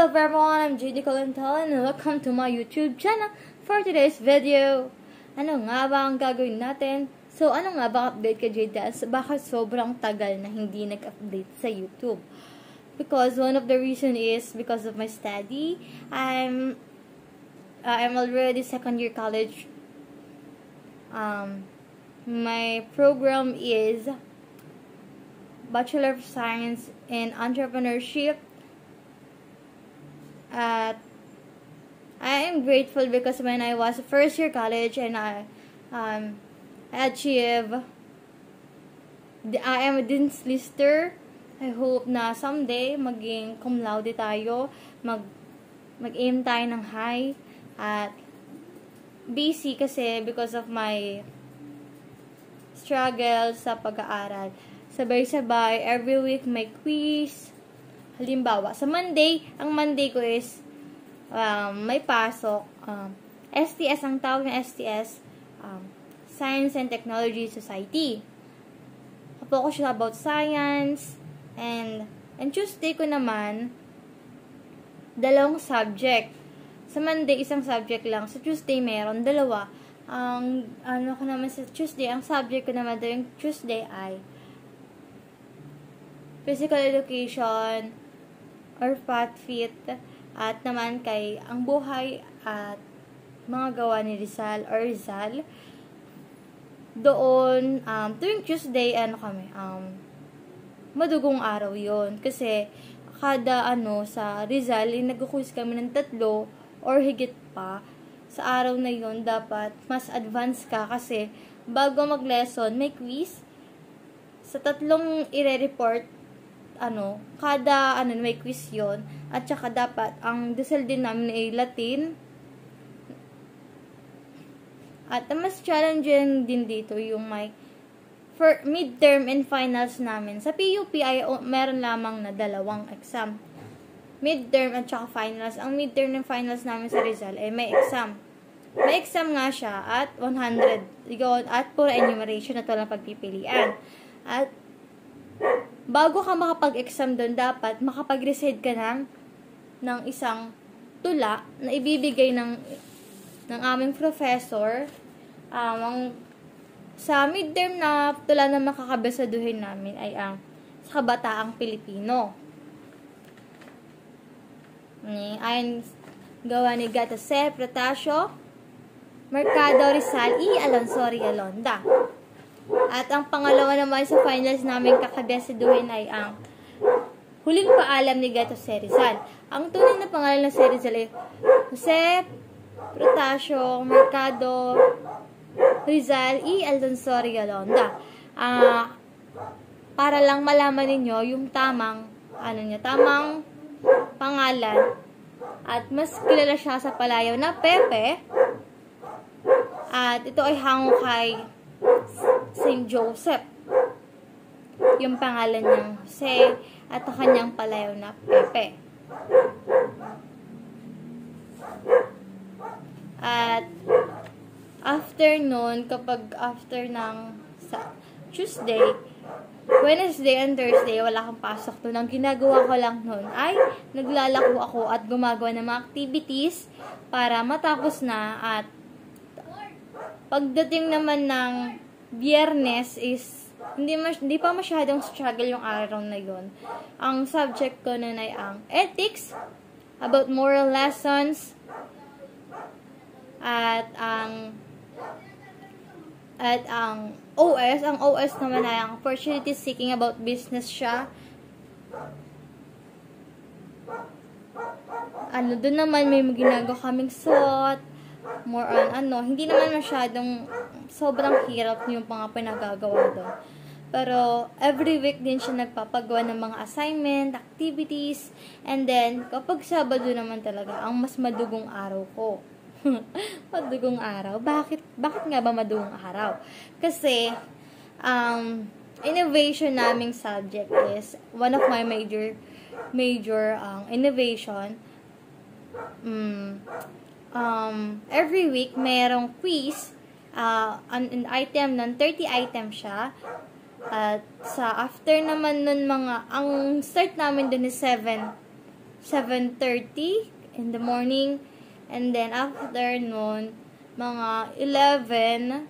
up everyone, I'm JD Colental and welcome to my YouTube channel for today's video. Ano nga ba ang gagawin natin? So, ano nga ba update kay JD? Bakit sobrang tagal na hindi nag-update sa YouTube? Because one of the reason is because of my study. I'm already second year college. My program is Bachelor of Science in Entrepreneurship. I am grateful because when I was first year college and I am a Dean's Lister. I hope na someday maging cum laude tayo, mag-aim tayo ng high at busy kasi because of my struggle sa pag-aaral. Sabay-sabay, every week may quiz. Halimbawa, sa Monday, ang Monday ko is may pasok. STS, ang tawag ng STS, Science and Technology Society. Focus siya about science. And Tuesday ko naman, dalawang subject. Sa Monday, isang subject lang. Sa Tuesday, meron dalawa. Ang subject ko naman yung Tuesday ay Physical Education or Fat Fit, at naman kay ang buhay at mga gawa ni Rizal or Rizal. Doon, tuwing Tuesday, madugong araw yon kasi kada sa Rizal, nag-quiz kami ng 3 or higit pa. Sa araw na yon dapat mas advance ka kasi bago mag-lesson, may quiz. Sa 3 ire-report, kada may quiz yon. At saka dapat, ang dasal din namin ay Latin. At mas challenging din dito yung may for midterm and finals namin. Sa PUP ay meron lamang na 2 exam. Midterm at saka finals. Ang midterm and finals namin sa Rizal ay may exam. May exam nga siya at 100. At puro enumeration at walang pagpipilian. At bago ka makapag-exam doon, dapat makapag-recite ka ng isang tula na ibibigay ng aming professor. Sa midterm na tula na makakabesaduhin namin ay ang sa kabataang Pilipino. Ayon gawa ni Gatase, Protasio, Mercado, Rizal, Alonso, Alonda. At ang pangalawa naman sa finals namin kakabesaduhin ay ang Huling Paalam ni Gatase, Rizal. Ang tunay na pangalan ng Rizal ay Jose Protasio, Mercado, Rizal, Alonso, Alonda. Para lang malaman ninyo yung tamang pangalan. At mas kilala siya sa palayaw na Pepe. At ito ay hango kay Saint Joseph. Yung pangalan niyang Jose at ang kanyang palayaw na Pepe. At after nun, after ng Tuesday, Wednesday and Thursday, wala kang pasok doon. Ang ginagawa ko lang nun ay naglalako ako at gumagawa ng mga activities para matapos na. At pagdating naman ng Biyernes is hindi pa masyadong struggle yung araw na yun. Ang subject ko nun ay ang ethics, about moral lessons, at ang OS. Ang OS naman ay ang opportunity seeking, about business siya. Doon naman may ginagawa kaming SWOT, more on hindi naman masyadong sobrang hirap yung mga pinagagawa doon. Pero every week din siya nagpapagawa ng mga assignment, activities, and then kapag Sabado naman talaga ang mas madugong araw ko. Madugong araw. Bakit nga ba madugong araw? Kasi innovation naming subject is one of my major innovation. Every week mayroong quiz, an item nun, 30 items siya. At sa after naman nun ang start namin dun is 7 7:30 in the morning. And then, after nun, mga 11.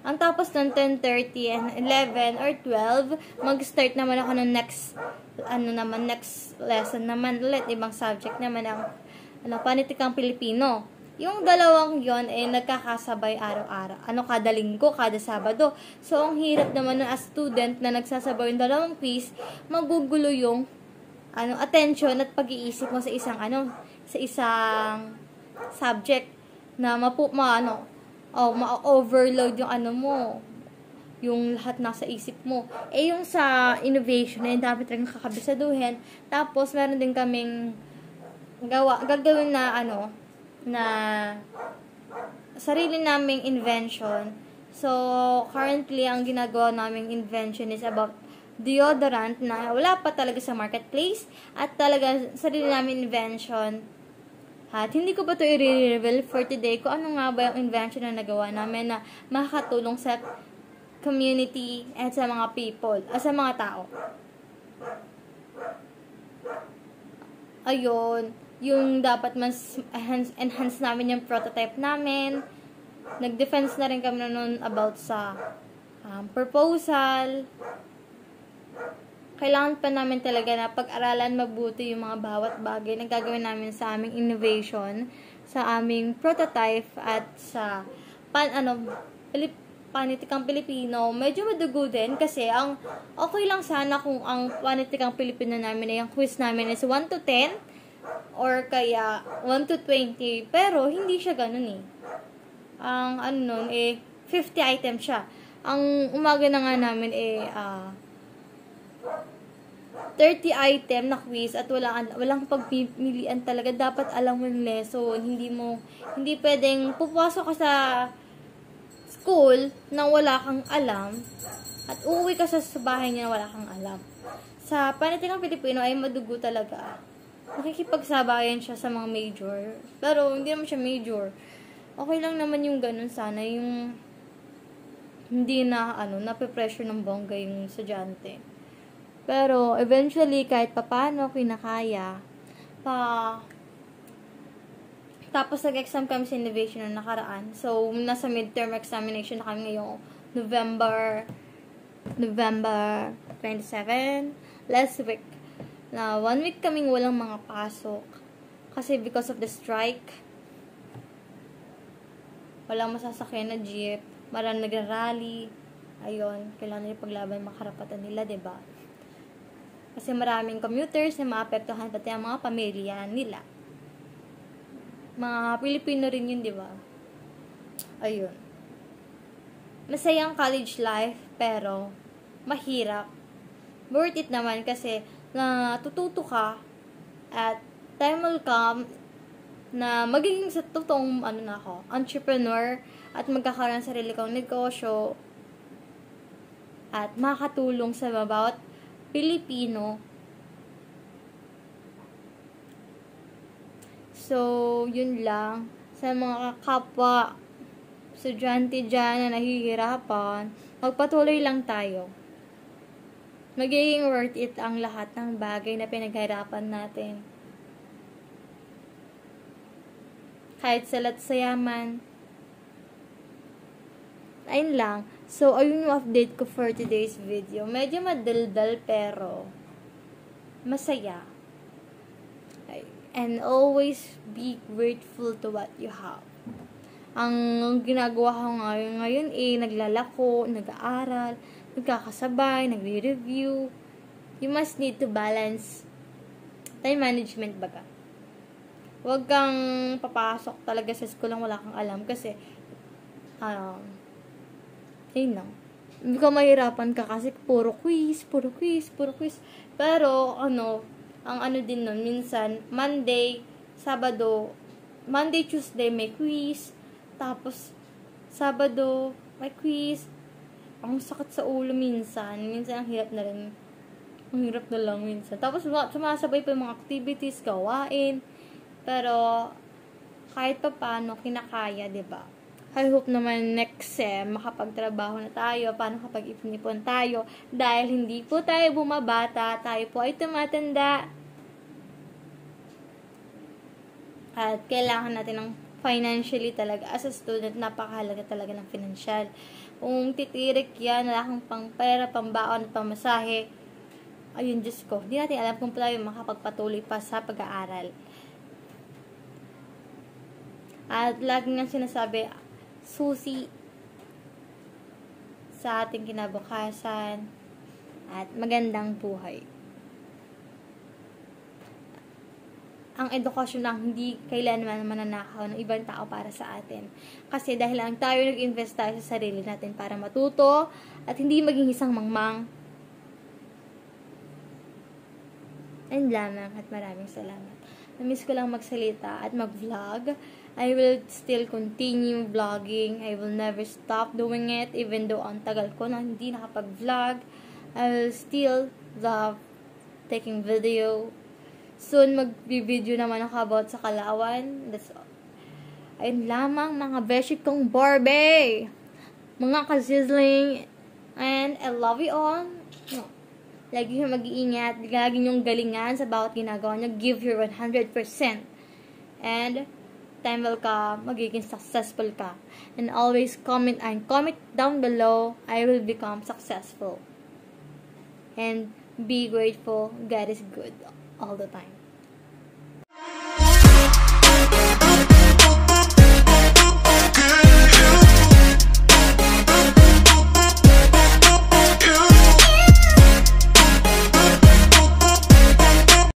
Ang tapos ng 10:30 and 11 or 12, mag-start naman ako ng next lesson naman ulit. Ibang subject naman ang Panitikang Pilipino. Yung dalawang yon ay nagkakasabay araw-araw. Kada linggo, kada Sabado. So, ang hirap naman ng as student na nagsasabay yung dalawang quiz, magugulo yung attention at pag-iisip mo sa isang subject na ma-overload yung mo, yung lahat nasa isip mo. Yung sa innovation na dapat rin kakabisaduhin. Tapos, meron din kaming gagawin na sarili naming invention. So, currently, ang ginagawa naming invention is about deodorant na wala pa talaga sa marketplace at talaga sarili naming invention. At hindi ko ba ito i-reveal for today kung ano nga ba yung invention na nagawa namin na makakatulong sa community at sa mga people, sa mga tao. Ayun, yung dapat mas enhance namin yung prototype namin. Nag-defense na rin kami noon about sa proposal. Kailangan pa namin talaga na pag-aralan mabuti yung mga bawat bagay na gagawin namin sa aming innovation, sa aming prototype, at sa Panitikang Pilipino. Medyo madugo din kasi ang okay lang sana kung ang Panitikang Pilipino namin ay ang quiz namin is 1 to 10 or kaya 1 to 20, pero hindi siya ganun Ang 50 items siya. Ang umaga na nga namin 30 item na quiz at walang pagpipilian talaga. Dapat alam mo yung lesson. Hindi pwedeng pupasok ka sa school nang wala kang alam at uuwi ka sa bahay niya na wala kang alam. Sa Panitikang Pilipino ay madugo talaga. Nakikipagsabayan siya sa mga major. Pero hindi naman siya major. Okay lang naman yung ganun sana. Yung hindi na nape-pressure ng bongga yung estudyante. Pero, eventually, kahit papaano, kinakaya. Tapos, nag-exam kami sa innovation na nakaraan. So, nasa midterm examination na kami ngayong November 27. Last week. Na 1 week kaming walang mga pasok. Kasi because of the strike, walang masasakyan na jeep. Marang nagra-rally. Ayun, kailangan nila paglaban mga karapatan nila, diba? Kasi maraming commuters na maapektuhan pati ang mga pamilya nila. Mga Pilipino rin yun, di ba? Ayun. Masayang college life, pero mahirap. Worth it naman kasi natututo ka at time will come na magiging sa totoong entrepreneur at magkakaroon ng sarili kong negosyo at makakatulong sa bawat Pilipino. So, yun lang. Sa mga kapwa estudyante dyan na nahihirapan, magpatuloy lang tayo. Magiging worth it ang lahat ng bagay na pinaghirapan natin. Kahit salat sa yaman. Ayun lang. So, ayun yung update ko for today's video. Medyo madaldal pero masaya. And always be grateful to what you have. Ang ginagawa ko ngayon naglalako, nag-aaral, nagkakasabay, nagre-review. You must need to balance time management baga. Huwag kang papasok talaga sa school lang wala kang alam kasi yun lang. Hindi ka mahirapan ka kasi puro quiz. Pero, ang din nun, minsan, Monday, Tuesday, may quiz. Tapos, Sabado, may quiz. Ang sakit sa ulo minsan. Minsan, ang hirap na rin. Ang hirap na lang minsan. Tapos, sumasabay pa yung mga activities, gawain. Pero, kahit pa paano, kinakaya, diba? I hope naman next sem, makapagtrabaho na tayo, paano kapag ipon tayo, dahil hindi po tayo bumabata, tayo po ay tumatanda. At kailangan natin ng financially talaga. As a student, napakahalaga talaga ng financial. Kung titirik yan, wala kang pang pera, pambaon at pamasahe, ayun, Diyos ko, hindi natin alam kung tayo makapagpatuloy pa sa pag-aaral. At lagi nga sinasabi, susi sa ating kinabukasan at magandang buhay. Ang edukasyon lang hindi kailanman mananakaw ng ibang tao para sa atin. Kasi dahil lang tayo nag-invest tayo sa sarili natin para matuto at hindi maging isang mangmang. And lamang at maraming salamat. Namiss ko lang magsalita at mag-vlog. I will still continue vlogging. I will never stop doing it even though ang tagal ko na hindi nakapag-vlog. I will still love taking video. Soon, mag-video naman ako about sa Kalawan. That's all. Ayun lamang, mga beshi kong Barbie. Mga ka-sizzling. And I love you all. Lagi yung mag-iingat. Lagi yung galingan sa bawat ginagawa nyo. Give your 100%. And time will come, magiging successful ka. And always comment down below. I will become successful. And be grateful. God is good all the time.